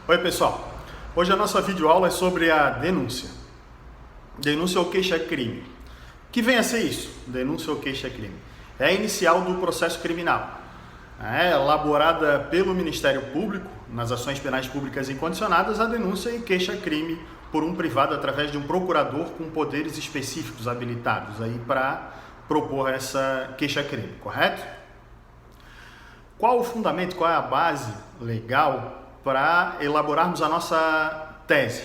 Oi pessoal, hoje a nossa videoaula é sobre a denúncia. Denúncia ou queixa-crime. O que vem a ser isso? Denúncia ou queixa-crime. É a inicial do processo criminal. É elaborada pelo Ministério Público, nas ações penais públicas incondicionadas, a denúncia e queixa-crime por um privado através de um procurador com poderes específicos habilitados aí para propor essa queixa-crime, correto? Qual o fundamento, qual é a base legal para elaborarmos a nossa tese?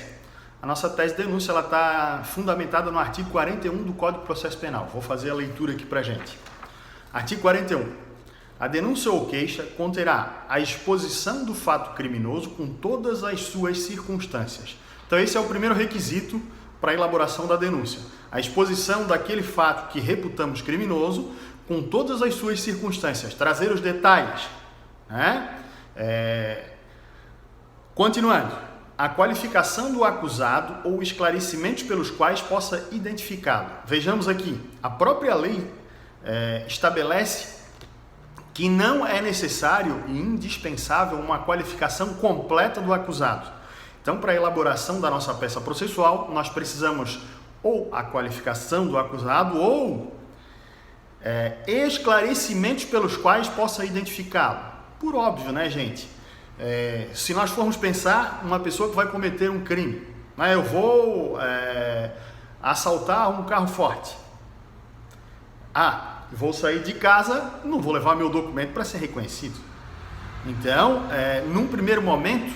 A nossa tese de denúncia está fundamentada no artigo 41 do Código de Processo Penal. Vou fazer a leitura aqui para a gente. Artigo 41. A denúncia ou queixa conterá a exposição do fato criminoso com todas as suas circunstâncias. Então esse é o primeiro requisito para a elaboração da denúncia. A exposição daquele fato que reputamos criminoso com todas as suas circunstâncias. Trazer os detalhes. Continuando. A qualificação do acusado ou esclarecimentos pelos quais possa identificá-lo. Vejamos aqui. A própria lei estabelece que não é necessário e indispensável uma qualificação completa do acusado. Então, para a elaboração da nossa peça processual, nós precisamos ou a qualificação do acusado ou esclarecimentos pelos quais possa identificá-lo. Por óbvio, né, gente? Se nós formos pensar uma pessoa que vai cometer um crime, né? Eu vou assaltar um carro forte. Vou sair de casa, não vou levar meu documento para ser reconhecido. Então, num primeiro momento,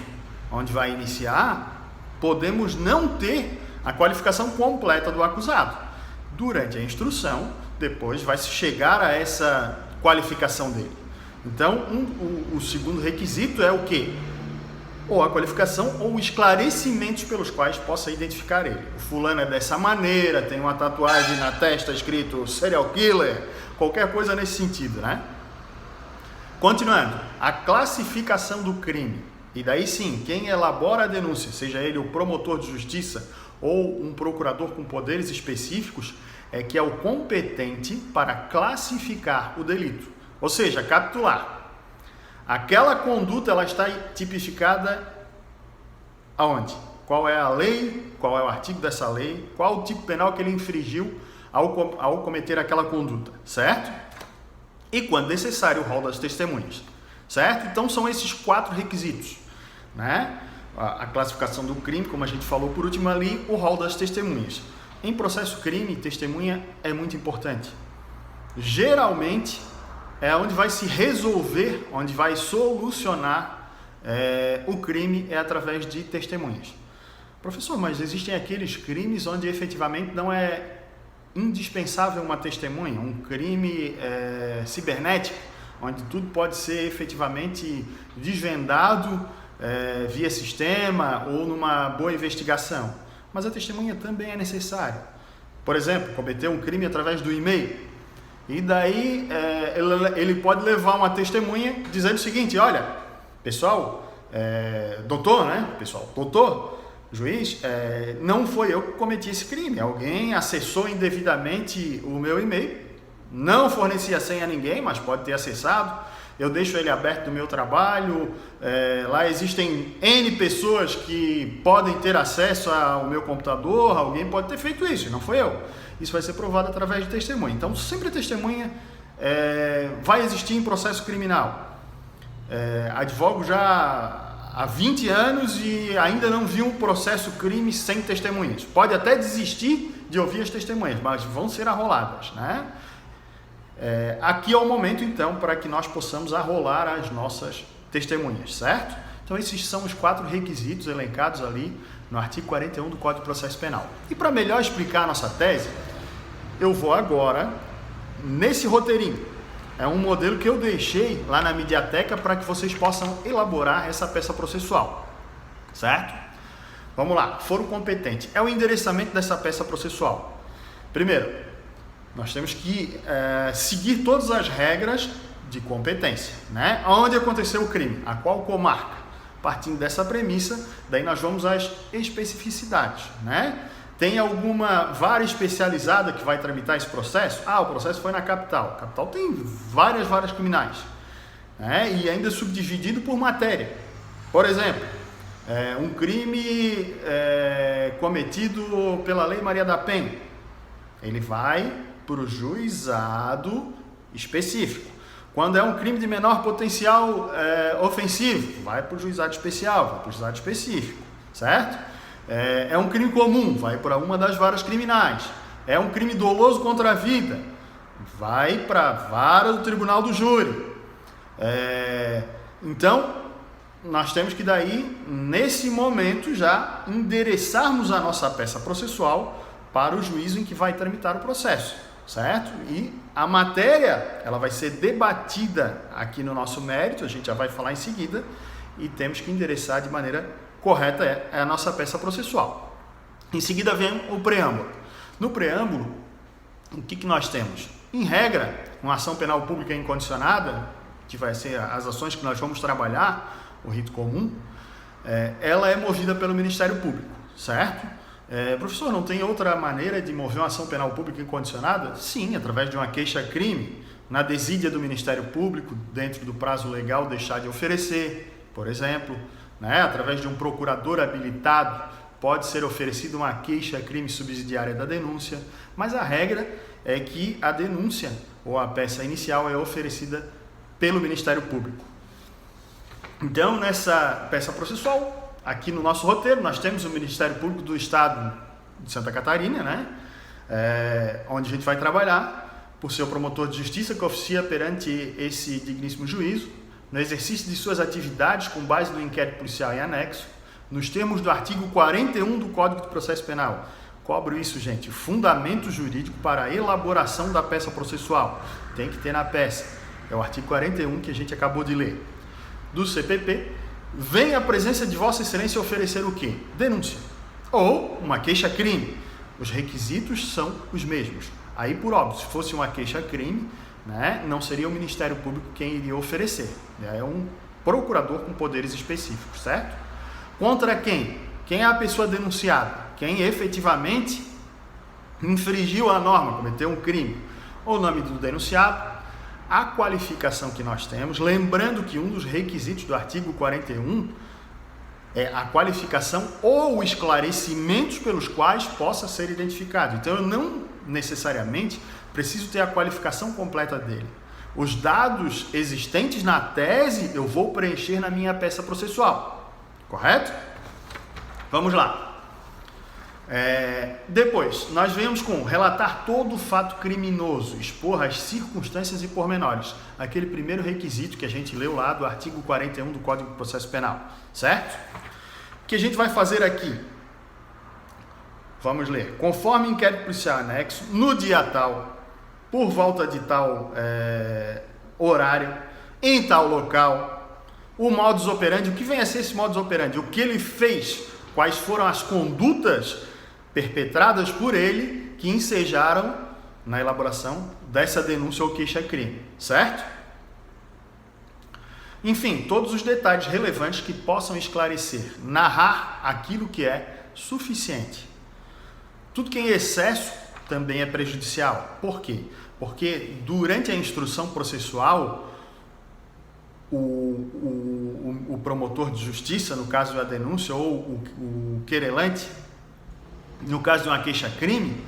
onde vai iniciar, podemos não ter a qualificação completa do acusado. Durante a instrução, depois vai se chegar a essa qualificação dele. Então, o segundo requisito é o quê? Ou a qualificação ou esclarecimentos pelos quais possa identificar ele. O fulano é dessa maneira, tem uma tatuagem na testa escrito serial killer, qualquer coisa nesse sentido, né? Continuando, a classificação do crime. E daí sim, quem elabora a denúncia, seja ele o promotor de justiça ou um procurador com poderes específicos, que é o competente para classificar o delito. Ou seja, capitular. Aquela conduta ela está tipificada aonde? Qual é a lei? Qual é o artigo dessa lei? Qual o tipo penal que ele infringiu ao cometer aquela conduta, certo? E quando necessário, o rol das testemunhas, certo? Então são esses 4 requisitos, né? A classificação do crime, como a gente falou por último ali, o rol das testemunhas. Em processo crime, testemunha é muito importante. Geralmente é onde vai se resolver, onde vai solucionar o crime através de testemunhas. Professor, mas existem aqueles crimes onde efetivamente não é indispensável uma testemunha, um crime cibernético, onde tudo pode ser efetivamente desvendado via sistema ou numa boa investigação. Mas a testemunha também é necessária. Por exemplo, cometer um crime através do e-mail. E daí ele pode levar uma testemunha dizendo o seguinte: olha, pessoal, doutor, juiz, não foi eu que cometi esse crime. Alguém acessou indevidamente o meu e-mail, não forneci a senha a ninguém, mas pode ter acessado. Eu deixo ele aberto no meu trabalho, lá existem N pessoas que podem ter acesso ao meu computador, alguém pode ter feito isso, não foi eu. Isso vai ser provado através de testemunha. Então, sempre a testemunha vai existir em processo criminal. Advogo já há 20 anos e ainda não vi um processo crime sem testemunhas. Pode até desistir de ouvir as testemunhas, mas vão ser arroladas, né? Aqui é o momento, então, para que nós possamos arrolar as nossas testemunhas, certo? Então, esses são os 4 requisitos elencados ali no artigo 41 do Código de Processo Penal. E para melhor explicar a nossa tese, eu vou agora nesse roteirinho. É um modelo que eu deixei lá na Mediateca para que vocês possam elaborar essa peça processual, certo? Vamos lá, foro competente. É o endereçamento dessa peça processual. Primeiro, nós temos que seguir todas as regras de competência, né? Onde aconteceu o crime, a qual comarca. Partindo dessa premissa, daí nós vamos às especificidades, né? Tem alguma vara especializada que vai tramitar esse processo? O processo foi na capital. A capital tem várias varas criminais, né? E ainda subdividido por matéria. Por exemplo, Um crime cometido pela Lei Maria da Penha, ele vai para o juizado específico. Quando é um crime de menor potencial ofensivo, vai para o juizado especial, vai para o juizado específico, certo? É um crime comum, vai para uma das varas criminais. É um crime doloso contra a vida, vai para a vara do tribunal do júri. Então, nós temos que daí, nesse momento, já endereçarmos a nossa peça processual para o juízo em que vai tramitar o processo, certo? E a matéria, ela vai ser debatida aqui no nosso mérito, a gente já vai falar em seguida, e temos que endereçar de maneira correta a nossa peça processual. Em seguida vem o preâmbulo. No preâmbulo, o que nós temos? Em regra, uma ação penal pública incondicionada, que vai ser as ações que nós vamos trabalhar, o rito comum, ela é movida pelo Ministério Público, certo? Professor, não tem outra maneira de mover uma ação penal pública incondicionada? Sim, através de uma queixa-crime, na desídia do Ministério Público, dentro do prazo legal, deixar de oferecer, por exemplo, né? Através de um procurador habilitado, pode ser oferecida uma queixa-crime subsidiária da denúncia, mas a regra é que a denúncia ou a peça inicial é oferecida pelo Ministério Público. Então, nessa peça processual, aqui no nosso roteiro, nós temos o Ministério Público do Estado de Santa Catarina, né? Onde a gente vai trabalhar por seu promotor de justiça que oficia perante esse digníssimo juízo, no exercício de suas atividades com base no inquérito policial em anexo, nos termos do artigo 41 do Código de Processo Penal. Cobro isso, gente, fundamento jurídico para a elaboração da peça processual. Tem que ter na peça. É o artigo 41 que a gente acabou de ler. Do CPP, vem a presença de Vossa Excelência oferecer o quê? Denúncia. Ou uma queixa-crime. Os requisitos são os mesmos. Aí, por óbvio, se fosse uma queixa-crime, né, não seria o Ministério Público quem iria oferecer. É um procurador com poderes específicos, certo? Contra quem? Quem é a pessoa denunciada? Quem efetivamente infringiu a norma, cometeu um crime. O nome do denunciado, a qualificação que nós temos, lembrando que um dos requisitos do artigo 41 é a qualificação ou esclarecimentos pelos quais possa ser identificado. Então, eu não necessariamente preciso ter a qualificação completa dele. Os dados existentes na tese eu vou preencher na minha peça processual. Correto? Vamos lá. Depois, nós vemos com relatar todo o fato criminoso, expor as circunstâncias e pormenores. Aquele primeiro requisito que a gente leu lá do artigo 41 do Código de Processo Penal. Certo? O que a gente vai fazer aqui? Vamos ler. Conforme inquérito policial anexo, no dia tal, por volta de tal horário, em tal local, o modus operandi, o que vem a ser esse modus operandi? O que ele fez, quais foram as condutas perpetradas por ele que ensejaram na elaboração dessa denúncia ou queixa-crime, certo? Enfim, todos os detalhes relevantes que possam esclarecer, narrar aquilo que é suficiente. Tudo que é em excesso também é prejudicial. Por quê? Porque durante a instrução processual, o promotor de justiça, no caso da denúncia, ou o querelante, no caso de uma queixa-crime,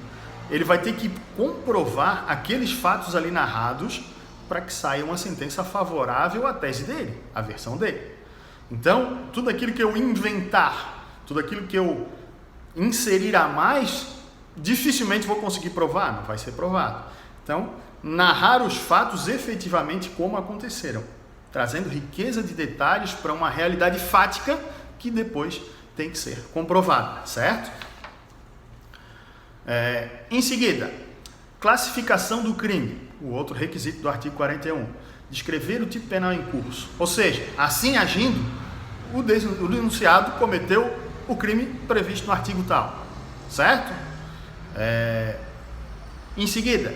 ele vai ter que comprovar aqueles fatos ali narrados para que saia uma sentença favorável à tese dele, à versão dele. Então, tudo aquilo que eu inventar, tudo aquilo que eu inserir a mais, dificilmente vou conseguir provar, não vai ser provado. Então, narrar os fatos efetivamente como aconteceram, trazendo riqueza de detalhes para uma realidade fática que depois tem que ser comprovada, certo? Em seguida, classificação do crime, o outro requisito do artigo 41, descrever o tipo penal em curso, ou seja, assim agindo, o denunciado cometeu o crime previsto no artigo tal, certo? Em seguida,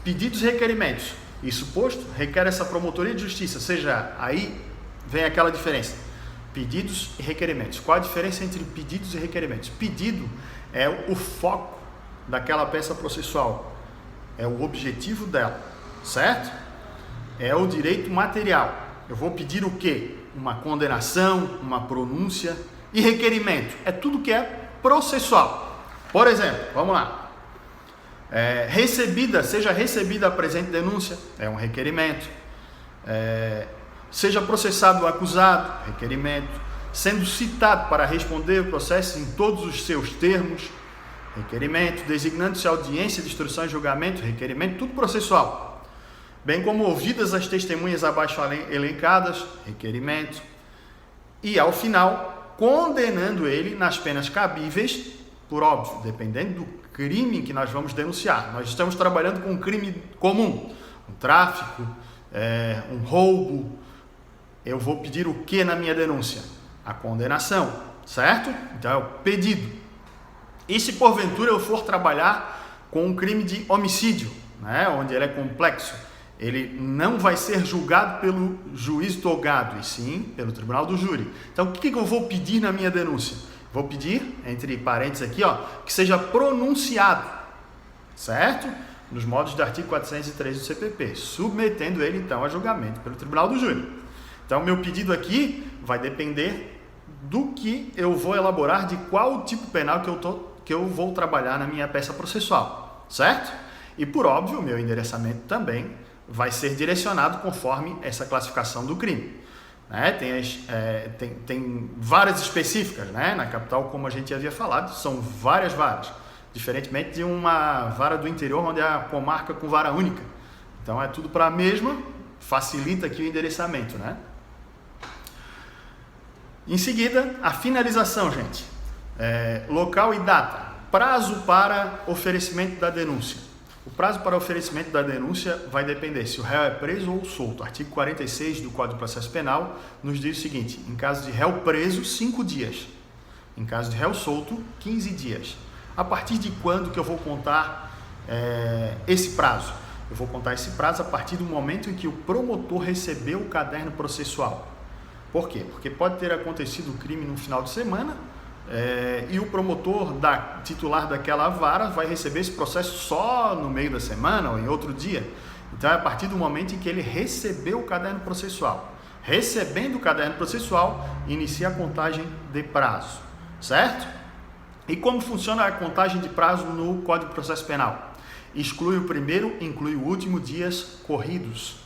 pedidos e requerimentos. Isso posto, requer essa promotoria de justiça, seja, aí vem aquela diferença, pedidos e requerimentos. Qual a diferença entre pedidos e requerimentos? Pedido é o foco daquela peça processual, é o objetivo dela, certo? É o direito material. Eu vou pedir o quê? Uma condenação, uma pronúncia, E requerimento é tudo que é processual. Por exemplo, vamos lá. Seja recebida a presente denúncia, é um requerimento. Seja processado o acusado, requerimento. Sendo citado para responder o processo em todos os seus termos, requerimento. Designando-se audiência de instrução e julgamento, requerimento, tudo processual. Bem como ouvidas as testemunhas abaixo elencadas, requerimento. E ao final, condenando ele nas penas cabíveis, por óbvio, dependendo do crime que nós vamos denunciar. Nós estamos trabalhando com um crime comum, um tráfico, um roubo. Eu vou pedir o que na minha denúncia? A condenação, certo? Então é o pedido. E se porventura eu for trabalhar com um crime de homicídio, né, onde ele é complexo, ele não vai ser julgado pelo juiz togado, e sim pelo tribunal do júri. Então o que eu vou pedir na minha denúncia? Vou pedir, entre parênteses aqui, que seja pronunciado, certo? Nos modos do artigo 403 do CPP, submetendo ele então a julgamento pelo tribunal do júri. Então meu pedido aqui vai depender do que eu vou elaborar, de qual tipo penal que eu vou trabalhar na minha peça processual, certo? E por óbvio, o meu endereçamento também vai ser direcionado conforme essa classificação do crime. Né? Tem varas específicas, né? Na capital, como a gente havia falado, são várias varas, diferentemente de uma vara do interior, onde é a comarca com vara única. Então é tudo para a mesma, facilita aqui o endereçamento, né? Em seguida, a finalização, gente. Local e data. Prazo para oferecimento da denúncia. O prazo para oferecimento da denúncia vai depender se o réu é preso ou solto. Artigo 46 do Código de Processo Penal nos diz o seguinte: em caso de réu preso, 5 dias. Em caso de réu solto, 15 dias. A partir de quando que eu vou contar esse prazo? Eu vou contar esse prazo a partir do momento em que o promotor recebeu o caderno processual. Por quê? Porque pode ter acontecido o crime no final de semana e o promotor titular daquela vara vai receber esse processo só no meio da semana ou em outro dia. Então é a partir do momento em que ele recebeu o caderno processual. Recebendo o caderno processual, inicia a contagem de prazo, certo? E como funciona a contagem de prazo no Código de Processo Penal? Exclui o primeiro, inclui o último dias corridos.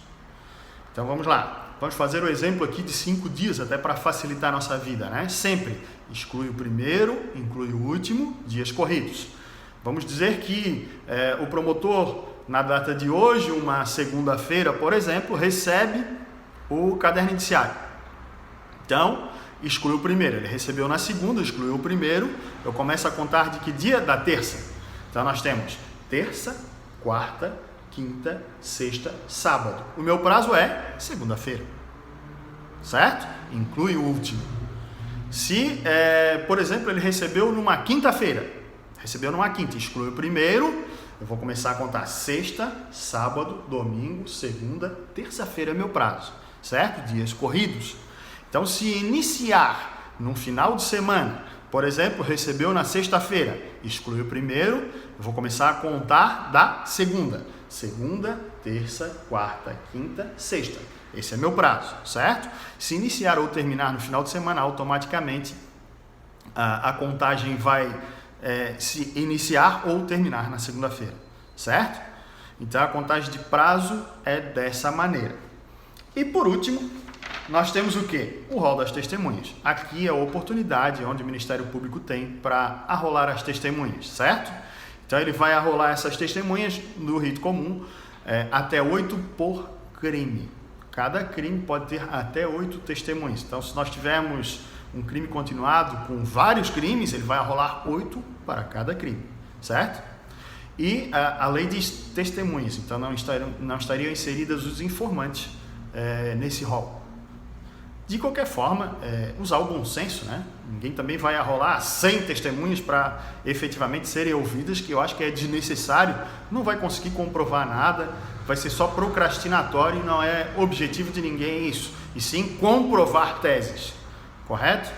Então vamos lá. Vamos fazer o exemplo aqui de 5 dias, até para facilitar a nossa vida, né? Sempre exclui o primeiro, inclui o último, dias corridos. Vamos dizer que o promotor, na data de hoje, uma segunda-feira, por exemplo, recebe o caderno indiciário. Então, exclui o primeiro. Ele recebeu na segunda, excluiu o primeiro. Eu começo a contar de que dia? Da terça. Então, nós temos terça, quarta, quinta, sexta, sábado. O meu prazo é segunda-feira, certo? Inclui o último. Se, por exemplo, ele recebeu numa quinta-feira, exclui o primeiro, eu vou começar a contar sexta, sábado, domingo, segunda, terça-feira é meu prazo, certo? Dias corridos. Então, se iniciar no final de semana, por exemplo, recebeu na sexta-feira, exclui o primeiro, eu vou começar a contar da segunda. Segunda, terça, quarta, quinta, sexta. Esse é meu prazo, certo? Se iniciar ou terminar no final de semana, automaticamente a contagem vai se iniciar ou terminar na segunda-feira, certo? Então a contagem de prazo é dessa maneira. E por último, nós temos o quê? O rol das testemunhas. Aqui é a oportunidade onde o Ministério Público tem para arrolar as testemunhas, certo? Então ele vai arrolar essas testemunhas no rito comum, até 8 por crime. Cada crime pode ter até 8 testemunhas. Então, se nós tivermos um crime continuado com vários crimes, ele vai arrolar 8 para cada crime, certo? E a lei diz testemunhas, então não estariam inseridas os informantes nesse rol. De qualquer forma, usar o bom senso, né? Ninguém também vai arrolar 100 testemunhas para efetivamente serem ouvidas, que eu acho que é desnecessário, não vai conseguir comprovar nada, vai ser só procrastinatório e não é objetivo de ninguém isso, e sim comprovar teses, correto?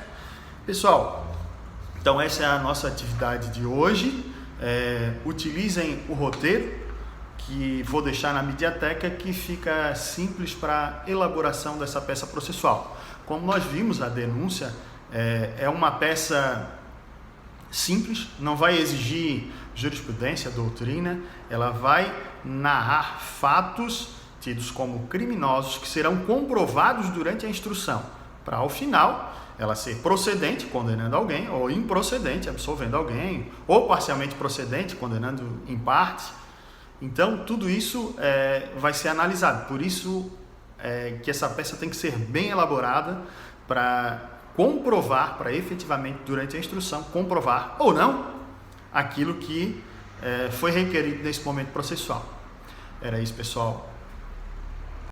Pessoal, então essa é a nossa atividade de hoje. Utilizem o roteiro que vou deixar na Mediateca, que fica simples para elaboração dessa peça processual. Como nós vimos, a denúncia É uma peça simples, não vai exigir jurisprudência, doutrina, ela vai narrar fatos tidos como criminosos que serão comprovados durante a instrução, para ao final ela ser procedente, condenando alguém, ou improcedente, absolvendo alguém, ou parcialmente procedente, condenando em parte. Então, tudo isso vai ser analisado. Por isso que essa peça tem que ser bem elaborada para comprovar, para efetivamente, durante a instrução, comprovar ou não aquilo que foi requerido nesse momento processual. Era isso, pessoal.